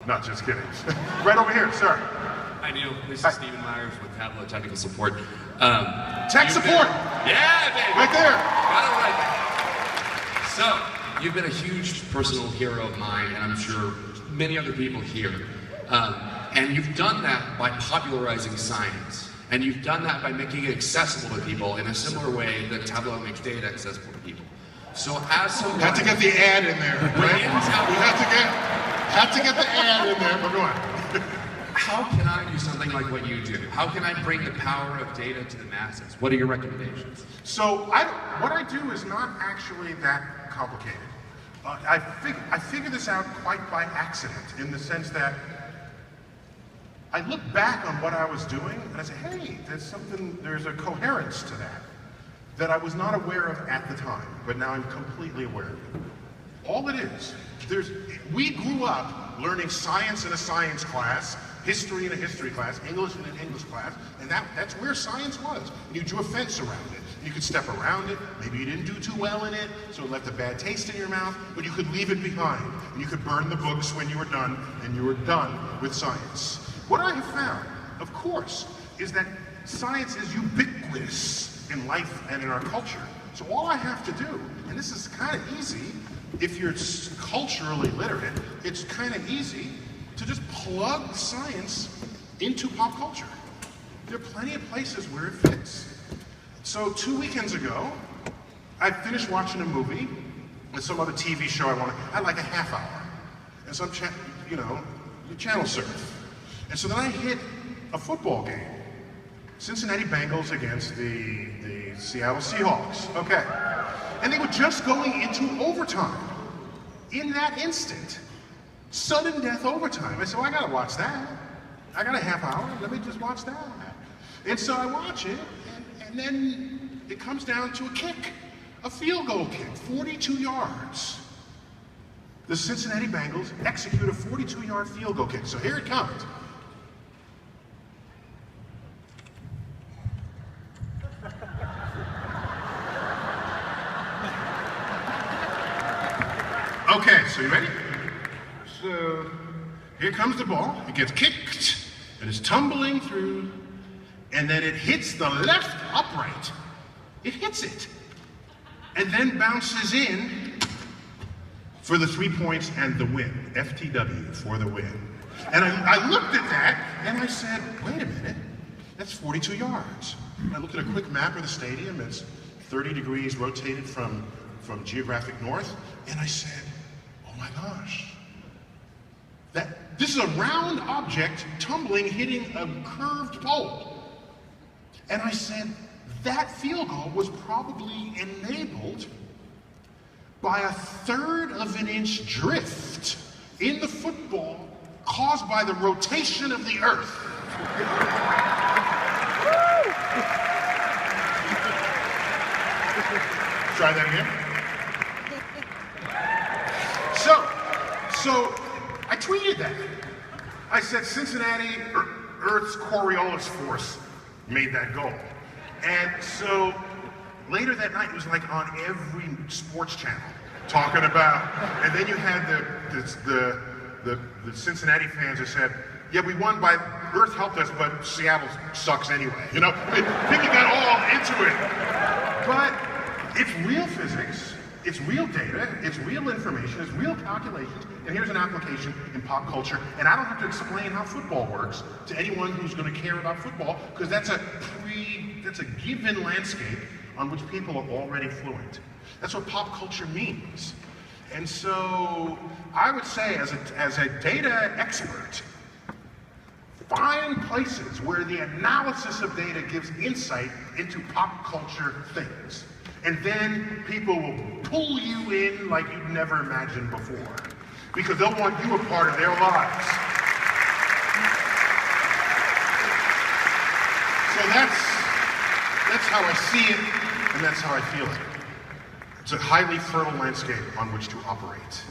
Not just kidding. Right over here, sir. Hi, Neil. This is Stephen Myers with Tableau Technical Support. Tech support! Yeah, baby! Right there! Got it right there. So, you've been a huge personal hero of mine, and I'm sure many other people here. And you've done that by popularizing science. And you've done that by making it accessible to people in a similar way that Tableau makes data accessible to people. So as someone... Had to get the ad in there, right? We have to get the ad in there, but go on. How can I do something like what you do? How can I bring the power of data to the masses? What are your recommendations? So what I do is not actually that complicated. I figured this out quite by accident, in the sense that I looked back on what I was doing and I said, hey, there's a coherence to that I was not aware of at the time, but now I'm completely aware of it. All it is, we grew up learning science in a science class, history in a history class, English in an English class, and that's where science was. And you drew a fence around it. You could step around it, maybe you didn't do too well in it, so it left a bad taste in your mouth, but you could leave it behind. And you could burn the books when you were done, and you were done with science. What I have found, of course, is that science is ubiquitous in life and in our culture. So all I have to do, and this is kind of easy, if you're culturally literate, it's kind of easy to just plug science into pop culture. There are plenty of places where it fits. So 2 weekends ago, I finished watching a movie and some other TV show I had like a half hour. And so you channel surf. And so then I hit a football game. Cincinnati Bengals against the Seattle Seahawks. Okay. And they were just going into overtime. In that instant. Sudden death overtime. I said, well, I gotta watch that. I got a half hour, let me just watch that. And so I watch it, and then it comes down to a kick. A field goal kick, 42 yards. The Cincinnati Bengals execute a 42-yard field goal kick. So here it comes. Okay, so you ready? So here comes the ball. It gets kicked, and it's tumbling through, and then it hits the left upright. It hits it, and then bounces in for the 3 points and the win. FTW, for the win. And I looked at that, and I said, wait a minute, that's 42 yards. And I looked at a quick map of the stadium. It's 30 degrees rotated from geographic north, and I said, oh my gosh, this is a round object tumbling, hitting a curved pole. And I said, that field goal was probably enabled by a 1/3 of an inch drift in the football caused by the rotation of the earth. Try that again. So I tweeted that. I said, Cincinnati, Earth's Coriolis force made that goal. And so later that night, it was like on every sports channel talking about, and then you had the Cincinnati fans that said, yeah, we won by, Earth helped us, but Seattle sucks anyway. You know, people got all into it. But it's real physics. It's real data, it's real information, it's real calculations, and here's an application in pop culture, and I don't have to explain how football works to anyone who's going to care about football, because that's a given landscape on which people are already fluent. That's what pop culture means. And so I would say, as a data expert, find places where the analysis of data gives insight into pop culture things. And then people will pull you in like you'd never imagined before, because they'll want you a part of their lives. So that's how I see it, and that's how I feel it. It's a highly fertile landscape on which to operate.